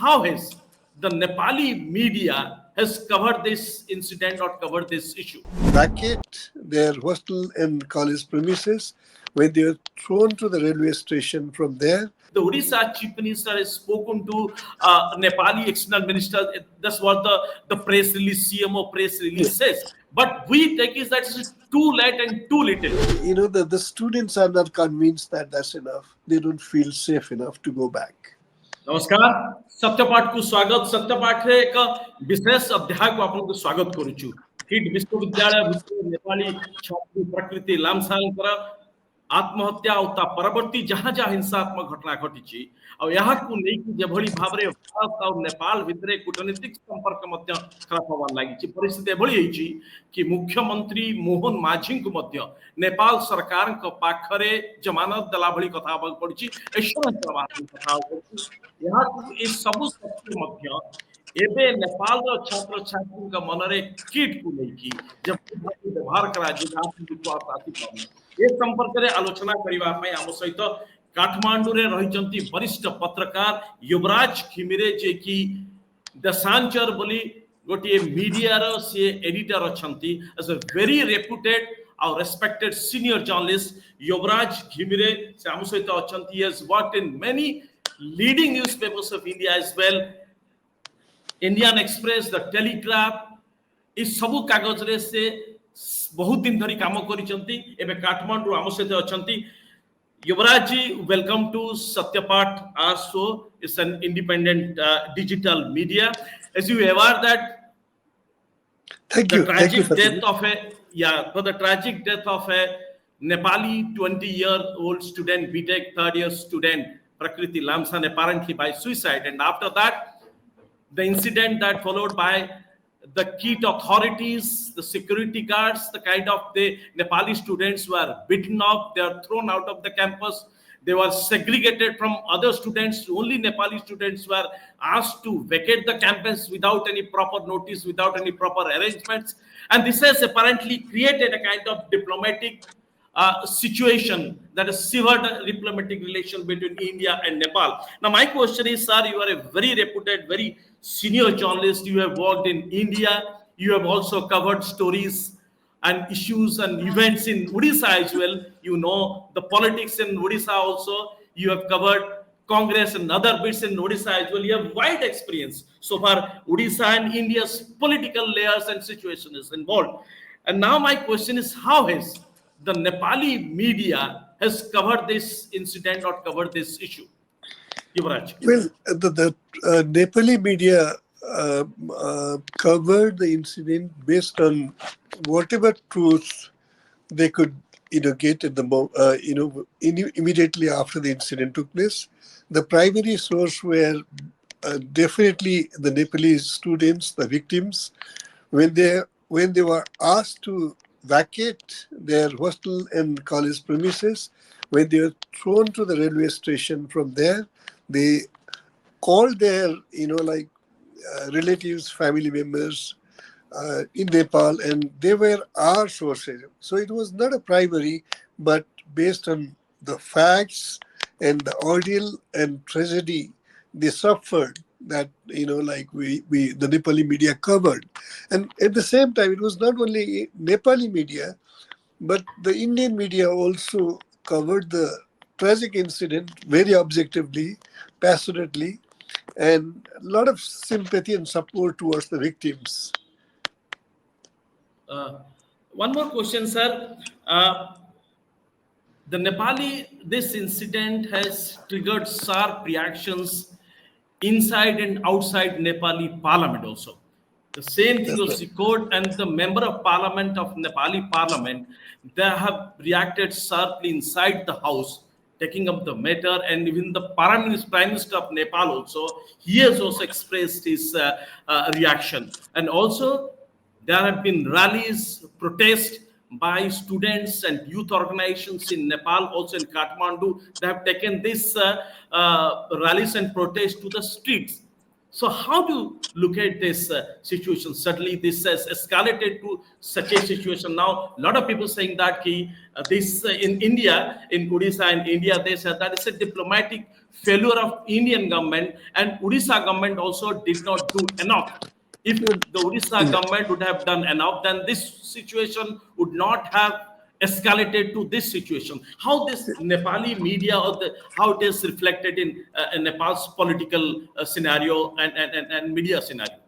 how has the Nepali media has covered this incident or covered this issue? Vacate their hostel and college premises when they were thrown to the railway station. From there, the Odisha chief minister has spoken to Nepali external minister. That's what the press release, CMO press release says. But we take is that it's too late and too little. the students are not convinced that that's enough. They don't feel safe enough to go back. नमस्कार सत्यपाठ को स्वागत सत्यपाठ रे एक विशेष अध्याय को आपन स्वागत करूछु kit विश्वविद्यालय भितर नेपाली छात्र प्रकृति लामसालकर आत्महत्या उता परवर्ती जहां जहां हिंसात्मक घटना घटिछि आ यहा को नै कि जे भली भाबरे भारत और नेपाल भितर कूटनीतिक संपर्क मध्य खराब होबार लागिछि परिस्थिति भली होइछि कि मुख्यमंत्री मोहन माझी को मध्य नेपाल सरकार को पाखरे जमानत दला भली कथा बग पड़छि ऐश्वर्य प्रवाह कथा पड़छि यहा इस सब सत्य मध्य एबे नेपाल छात्र छात्री का मनरे किट को लेकी जब व्यवहार करा विश्वास आसी ए संपर्क रे आलोचना करिवा पय हम सहित काठमांडू रे रहिचंती वरिष्ठ पत्रकार युवराज खिमिरे जे कि दशांचर बोली गोटे मीडिया रो से एडिटर अछंती एज अ वेरी रेप्यूटेड और respected senior journalist Yuvraj Ghimire से हम सहित अछंती has worked in many leading newspapers of India as well, Indian Express, the Telegraph, इस सबु कागज रे से बहुत दिन धरी काम करिसंती एबे काठमांडू आम सहित अछंती Yuvraj ji welcome to Satyapath our show it's an independent digital media as you aware that Thank you. The tragic death of a Nepali 20-year-old student, BTech third-year student Prakriti Lamsan, apparently by suicide, and after that the incident that followed by the KIIT authorities, the security guards, the kind of the Nepali students were beaten up, they are thrown out of the campus, they were segregated from other students, only Nepali students were asked to vacate the campus without any proper notice, without any proper arrangements, and this has apparently created a kind of diplomatic situation that is severed diplomatic relation between India and Nepal. Now my question is, sir, you are a very reputed, very senior journalist. You have worked in India. You have also covered stories and issues and events in Odisha as well. You know the politics in Odisha also. You have covered Congress and other bits in Odisha as well. You have wide experience so far. Odisha and India's political layers and situation is involved. And now my question is, how has the Nepali media has covered this incident or covered this issue? Yuvraj. Well, the Nepali media covered the incident based on whatever truths they could get at the immediately after the incident took place. The primary source were definitely the Nepalese students, the victims, when they were asked to vacate their hostel and college premises when they were thrown to the railway station. From there, they called their relatives, family members in Nepal, and they were our sources. So it was not a primary, but based on the facts and the ordeal and tragedy they suffered, that the Nepali media covered. And at the same time, it was not only Nepali media, but the Indian media also covered the tragic incident very objectively, passionately, and a lot of sympathy and support towards the victims. One more question, sir. This incident has triggered sharp reactions inside and outside Nepali parliament also. The same thing was echoed, and the member of parliament of Nepali parliament, they have reacted sharply inside the house, taking up the matter, and even the prime minister of Nepal also, he has also expressed his reaction. And also there have been rallies, protests by students and youth organizations in Nepal, also in Kathmandu. They have taken this rallies and protests to the streets. So how do you look at this situation? Suddenly, this has escalated to such a situation. Now, a lot of people saying that this in India, in Odisha and India, they said that it's a diplomatic failure of Indian government, and Odisha government also did not do enough. If the Odisha Yeah. government would have done enough, then this situation would not have escalated to this situation. How this Nepali media or how it is reflected in Nepal's political scenario and media scenario.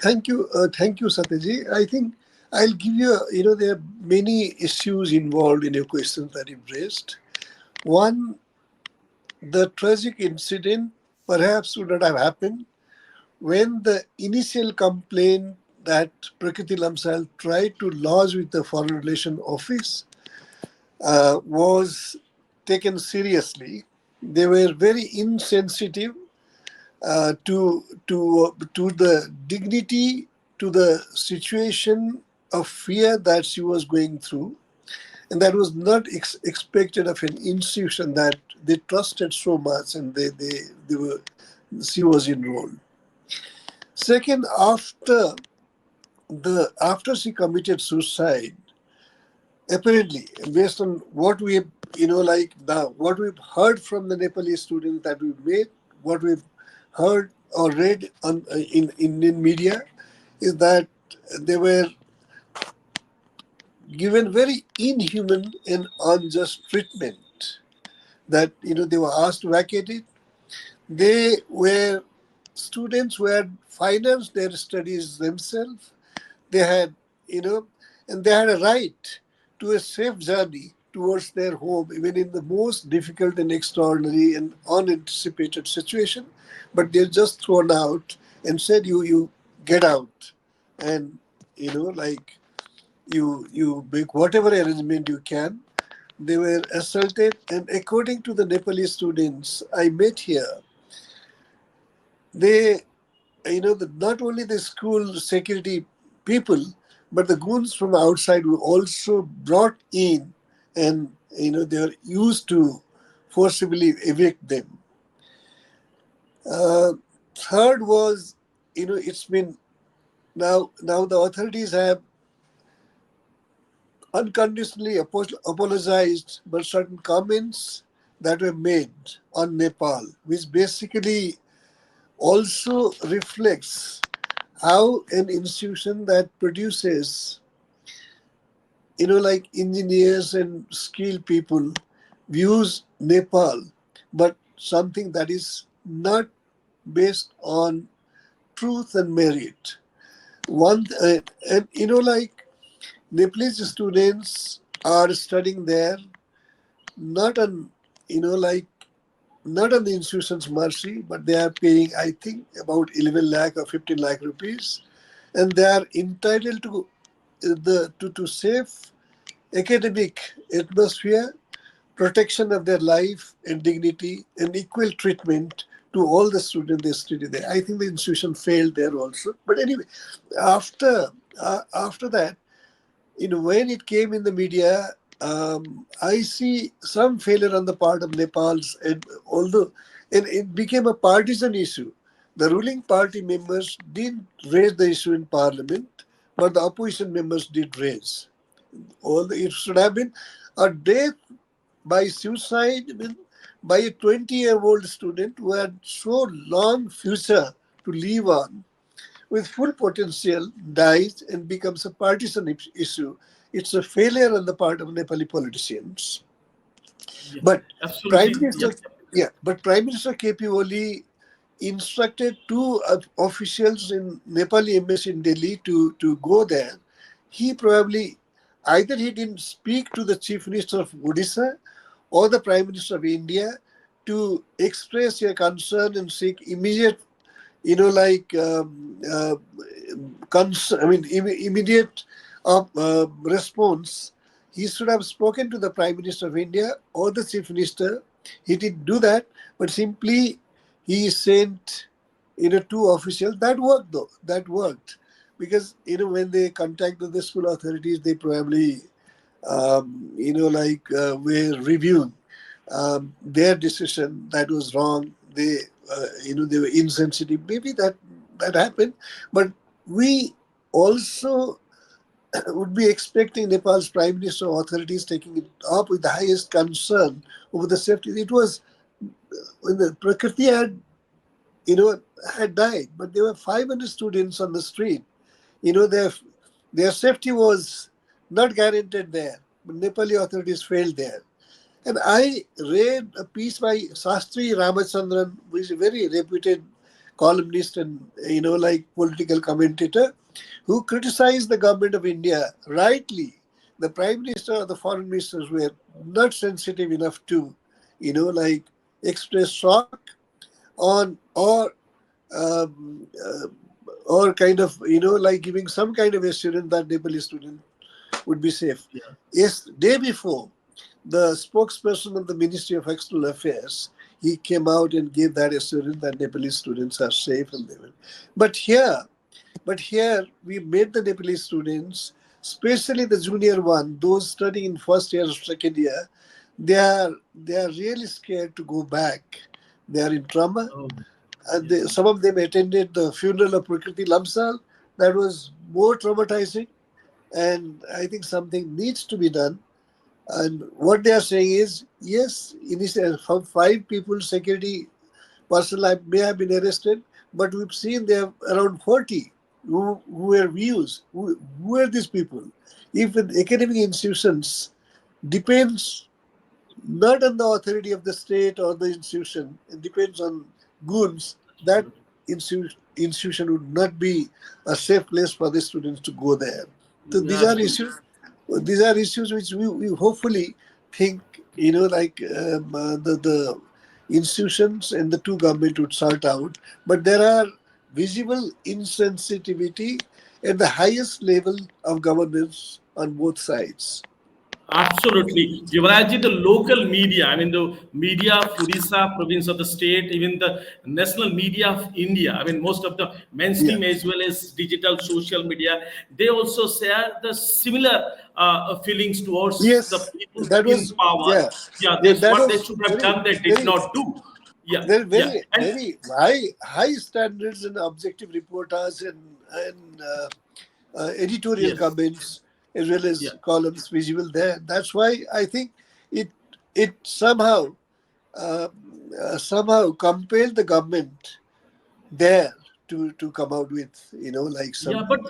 Thank you, Satyaji. I think I'll give you, there are many issues involved in your questions that you've raised. One, the tragic incident perhaps would not have happened when the initial complaint that Prakriti Lamsal tried to lodge with the Foreign Relations Office was taken seriously. They were very insensitive to the dignity, to the situation of fear that she was going through, and that was not expected of an institution that they trusted so much, and they were she was enrolled. Second, after she committed suicide, apparently, based on what we have, what we've heard from the Nepalese students that we've made, what we've heard or read in Indian media, is that they were given very inhuman and unjust treatment. That they were asked to vacate it. They were students who had financed their studies themselves. They had, and they had a right to a safe journey towards their home, even in the most difficult and extraordinary and unanticipated situation. But they're just thrown out and said, you get out, and you make whatever arrangement you can. They were assaulted, and according to the Nepalese students I met here, they, not only the school security people, but the goons from outside were also brought in, and they are used to forcibly evict them. Uh, Third was, it's been now the authorities have unconditionally apologized, but certain comments that were made on Nepal, which basically also reflects how an institution that produces, like engineers and skilled people, views Nepal, but something that is not based on truth and merit. One, and Nepalese students are studying there, not on, you know, like not on the institution's mercy, but they are paying, I think, about 11 lakh or 15 lakh rupees, and they are entitled to to safe academic atmosphere, protection of their life and dignity, and equal treatment to all the students they study there. I think the institution failed there also. But anyway, after after that, when it came in the media, I see some failure on the part of Nepal's, and although and it became a partisan issue. The ruling party members didn't raise the issue in parliament, but the opposition members did raise. It should have been a death by suicide, by a 20-year-old student who had so long future to live on, with full potential, dies and becomes a partisan issue. It's a failure on the part of Nepali politicians. Yeah, But Prime absolutely. Minister, Prime Minister KP Oli instructed two officials in Nepali embassy in Delhi to go there. He probably, either he didn't speak to the Chief Minister of Odisha or the Prime Minister of India to express your concern and seek immediate, immediate response. He should have spoken to the Prime Minister of India or the Chief Minister. He didn't do that, but simply he sent, two officials. That worked though. That worked because when they contacted the school authorities, they probably were reviewing their decision that was wrong. They they were insensitive. Maybe that happened, but we also would be expecting Nepal's prime minister or authorities taking it up with the highest concern over the safety. It was when the Prakriti had died, but there were 500 students on the street. Their safety was not guaranteed there. But Nepali authorities failed there. And I read a piece by Sastri Ramachandran, who is a very reputed columnist and like political commentator, who criticized the government of India rightly. The prime minister or the foreign ministers were not sensitive enough to, like express shock on um, uh, or kind of like giving some kind of assurance that Nepali student would be safe. Yeah. Yes, day before, the spokesperson of the Ministry of External Affairs, he came out and gave that assurance that Nepalese students are safe and they will. But here we made the Nepalese students, especially the junior one, those studying in first year or second year, they are really scared to go back. They are in trauma. Oh, And yeah. some of them attended the funeral of Prakriti Lamsal. That was more traumatizing. And I think something needs to be done. And what they are saying is, yes, initially from 5 people, security personnel may have been arrested, but we've seen there around 40 who were views. Who are these people? If in academic institutions depends not on the authority of the state or the institution, it depends on goons, that institution would not be a safe place for the students to go there. So these are Absolutely. issues. These are issues which we hopefully think like the institutions and the two government would sort out. But there are visible insensitivity at the highest level of governance on both sides. Absolutely. Yuvrajji, the local media, I mean, the media of Odisha province of the state, even the national media of India, I mean, most of the Yeah. mainstream as well as digital social media, they also share the similar feelings towards the Yes, people that in was power. yeah, Yeah, yeah. that's That what they was should have very done, they did very not do. Yeah, there are yeah. very And very high standards and objective reporters and editorial yes, comments as well yeah. as columns visible there. That's why I think it it uh, somehow compelled the government there to come out with like Yeah, some but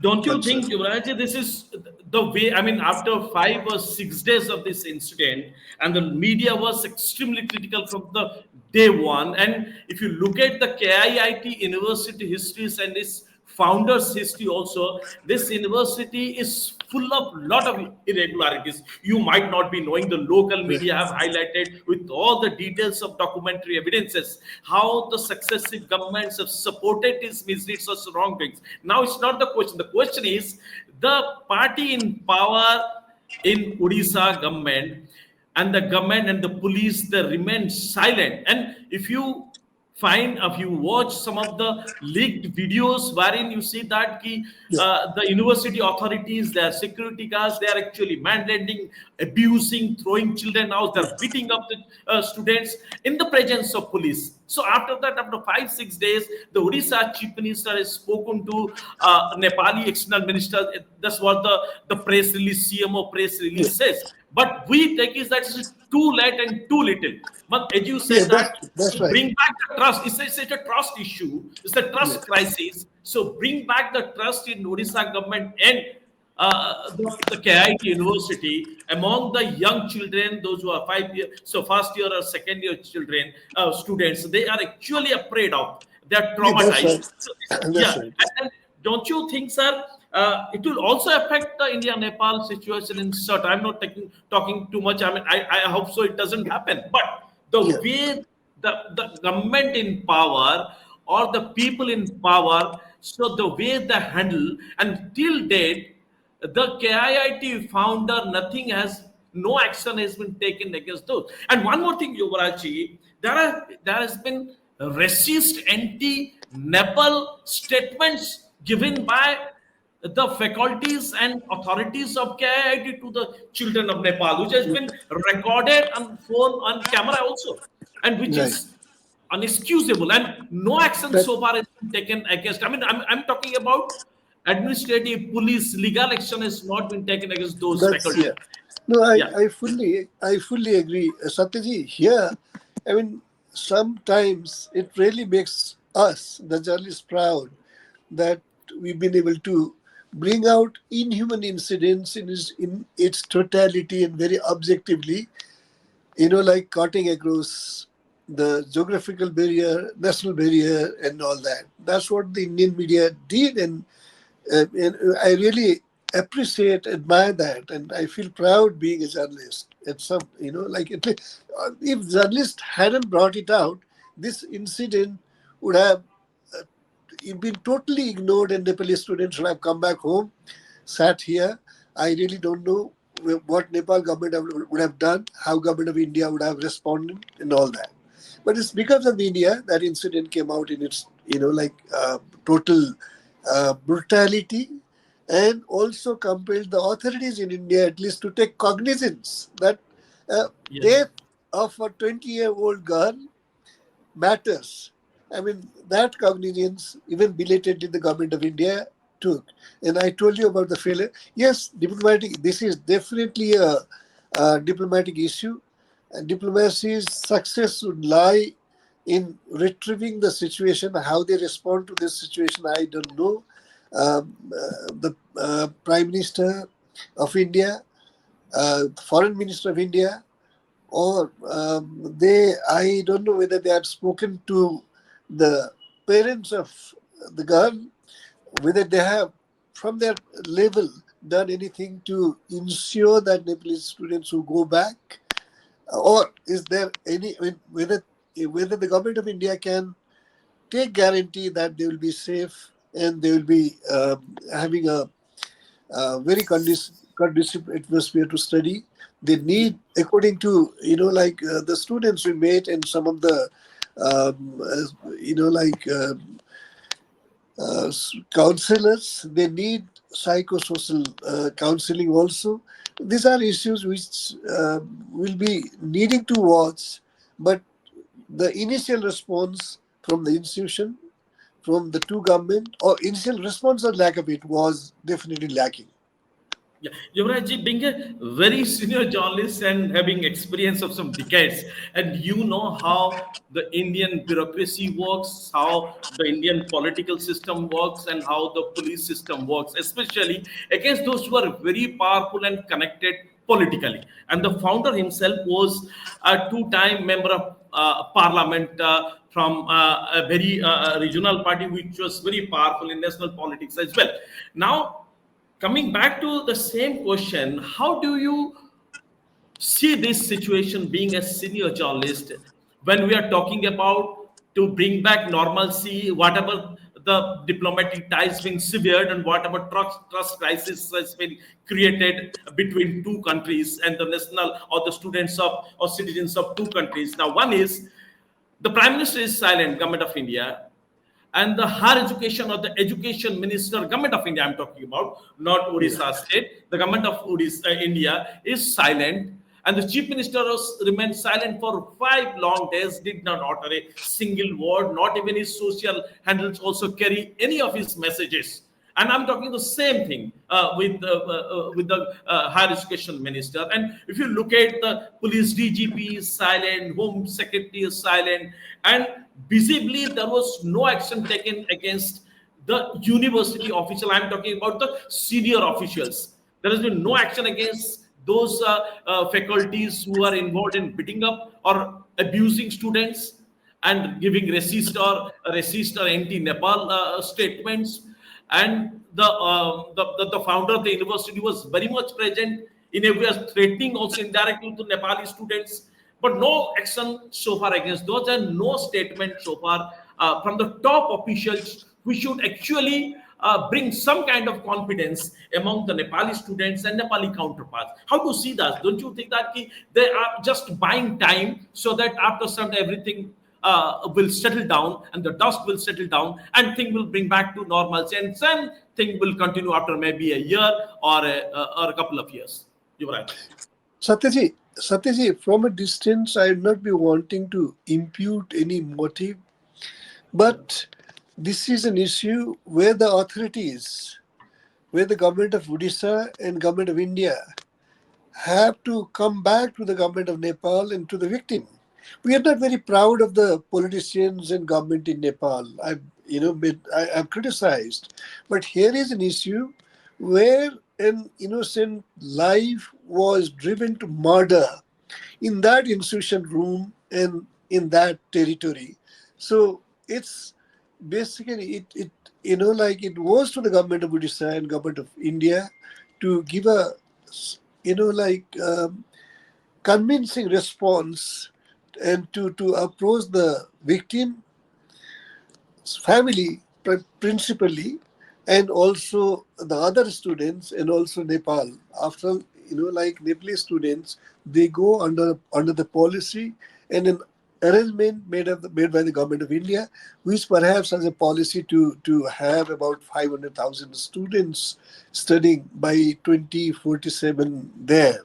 don't you concern. think, Yuvraj, this is the way? I mean, after 5 or 6 days of this incident, and the media was extremely critical from the day one. And if you look at the KIIT university histories and its founders' history, also, this university is full of lot of irregularities. You might not be knowing, the local Yeah. media have highlighted with all the details of documentary evidences how the successive governments have supported these misdeeds or wrongdoings. Now it's not the question. The question is the party in power in Odisha government and the government and the police, they remain silent. And if you watch some of the leaked videos wherein you see that Yeah. the university authorities, their security guards, they are actually mandating, abusing, throwing children out, they're beating up the students in the presence of police. So after that, after 5 6 days, the Odisha chief minister has spoken to Nepali external minister. That's what the press release, CMO press Yeah. release says. But we take is that it's too late and too little. But as you Yeah. said that, That's to right. bring back the trust, it's a trust issue. It's a Yeah. trust crisis. So bring back the trust in Odisha government and the KIIT University among the young children, those who are 5 years, so first year or second year children, students, they are actually afraid of. They are Yeah. That's traumatized. right. So That's yeah, right. and don't you think, sir, it will also affect the India-Nepal situation in short? I'm not talking too much. I mean, I hope so it doesn't happen. But the Yeah. way the government in power or the people in power, so the way they handle, and till date, the KIIT founder, nothing has, no action has been taken against those. And one more thing, Yuvaraji, there has been racist anti-Nepal statements given by the faculties and authorities of KIIT to the children of Nepal, which has been recorded on phone, on camera also, and which Right. is unexcusable, and no action That, so far has been taken against. I mean, I'm talking about administrative, police, legal action has not been taken against those that's faculty. yeah. No, Yeah, I fully agree. Satyaji, here, I mean, sometimes it really makes us, the journalists, proud that we've been able to bring out inhuman incidents in its totality and very objectively, like cutting across the geographical barrier, national barrier, and all that. That's what the Indian media did, and I really appreciate, admire that, and I feel proud being a journalist. It's some, if journalists hadn't brought it out, this incident would have been totally ignored, and Nepalese students should have come back home, sat here. I really don't know what Nepal government would have done, how government of India would have responded, and all that. But it's because of media that incident came out in its, total brutality, and also compelled the authorities in India at least to take cognizance that yeah, death of a 20-year-old girl matters. I mean, that cognizance, even belatedly, the government of India took. And I told you about the failure. Yes, this is definitely a diplomatic issue. And diplomacy's success would lie in retrieving the situation. How they respond to this situation, I don't know. The Prime Minister of India, Foreign Minister of India, or I don't know whether they had spoken to the parents of the girl, whether they have from their level done anything to ensure that Nepalese students who go back, or is there any, I mean, whether the government of India can take guarantee that they will be safe and they will be having a very conducive atmosphere to study. They yeah. need, according to, the students we met and some of the, counselors, they need psychosocial counseling also. These are issues which will be needing to watch, but the initial response from the institution, from the two government, or initial response or lack of it, was definitely lacking. Yeah, Yuvraj, being a very senior journalist and having experience of some decades, and you know how the Indian bureaucracy works, how the Indian political system works, and how the police system works, especially against those who are very powerful and connected politically. And the founder himself was a two-time member of parliament from a very regional party, which was very powerful in national politics as well. Now, coming back to the same question, how do you see this situation being a senior journalist when we are talking about to bring back normalcy, whatever the diplomatic ties being severed and whatever trust crisis has been created between two countries and the national or the students of or citizens of two countries. Now, one is the Prime Minister is silent, Government of India, and the higher education or the education minister, Government of India, I'm talking about, not Yeah. Odisha state, the government of Odisha, India is silent, and the chief minister was remained silent for 5 long days, did not utter a single word, not even his social handles also carry any of his messages. And I'm talking the same thing with the higher education minister. And if you look at the police DGP is silent, Home Secretary is silent, and visibly there was no action taken against the university official. I'm talking about the senior officials. There has been no action against those faculties who are involved in beating up or abusing students and giving racist or anti-Nepal statements. And the founder of the university was very much present in every way, threatening also indirectly to Nepali students. But no action so far against those, and no statement so far from the top officials. We should actually bring some kind of confidence among the Nepali students and Nepali counterparts. How to see that? Don't you think that they are just buying time so that after some time everything will settle down and the dust will settle down and thing will bring back to normalcy, and same thing will continue after maybe a year or a couple of years? You're right. Satyaji, Satyaji, from a distance, I would not be wanting to impute any motive, but this is an issue where the authorities, where the government of Odisha and government of India have to come back to the government of Nepal and to the victim. We are not very proud of the politicians and government in Nepal. I've criticized, but here is an issue where an innocent life was driven to murder in that institution room and in that territory. So it's basically like it was to the government of Odisha and government of India to give a like convincing response and to approach the victim family principally, and also the other students, and also Nepal. After all, like Nepalese students, they go under the policy and an arrangement made by the government of India, which perhaps has a policy to have about 500,000 students studying by 2047 there.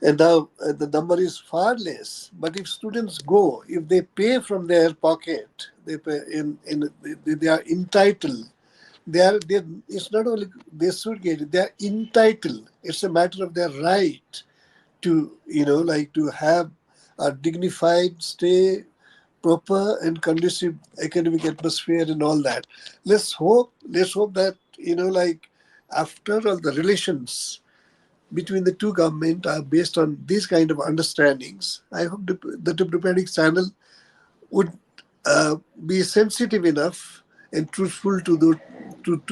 And now the number is far less. But if students go, if they pay from their pocket, they pay they are entitled. They it's not only they should get it, they are entitled. It's a matter of their right to like to have a dignified stay, proper and conducive academic atmosphere and all that. Let's hope that like after all the relations between the two government are based on these kind of understandings. I hope the diplomatic channel would be sensitive enough and truthful to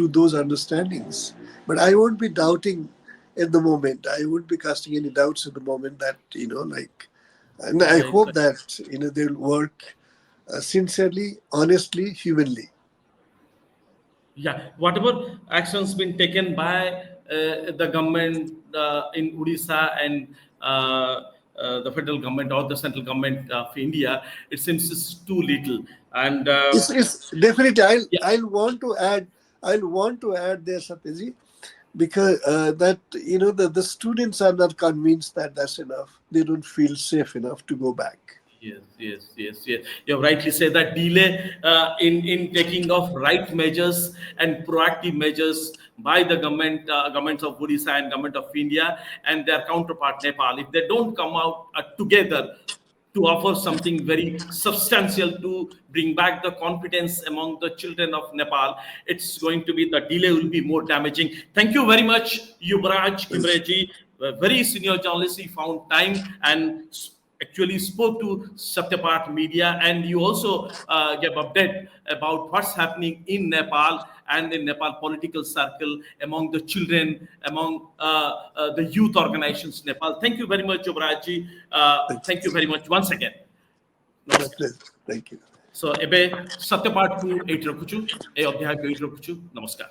those understandings. But I won't be doubting at the moment. I won't be casting any doubts at the moment that and I Right. hope that they'll work sincerely, honestly, humanly. Yeah, whatever actions been taken by the government in Odisha and the federal government or the central government of India, it seems is too little. And It's definitely. yeah, I'll want to add there, Satyaji, because that the students are not convinced that that's enough. They don't feel safe enough to go back. yes. You have rightly said that delay in taking of right measures and proactive measures by the governments of Odisha and government of India and their counterpart Nepal, if they don't come out together to offer something very substantial to bring back the confidence among the children of Nepal, it's going to be the delay will be more damaging. Thank you very much, Yuvraj Yes. Kimreji, a very senior journalist. He found time and actually spoke to Satyapatha media, and you also gave update about what's happening in Nepal and in Nepal political circle among the children, among the youth organizations in Nepal. Thank you very much, Yuvraj. Thank Thank you you. very much once again. My Namaskar. pleasure. Thank you. So, ebe Satyapatha ku 8 rakuchu, e adhyay ku 8 rakuchu. Namaskar.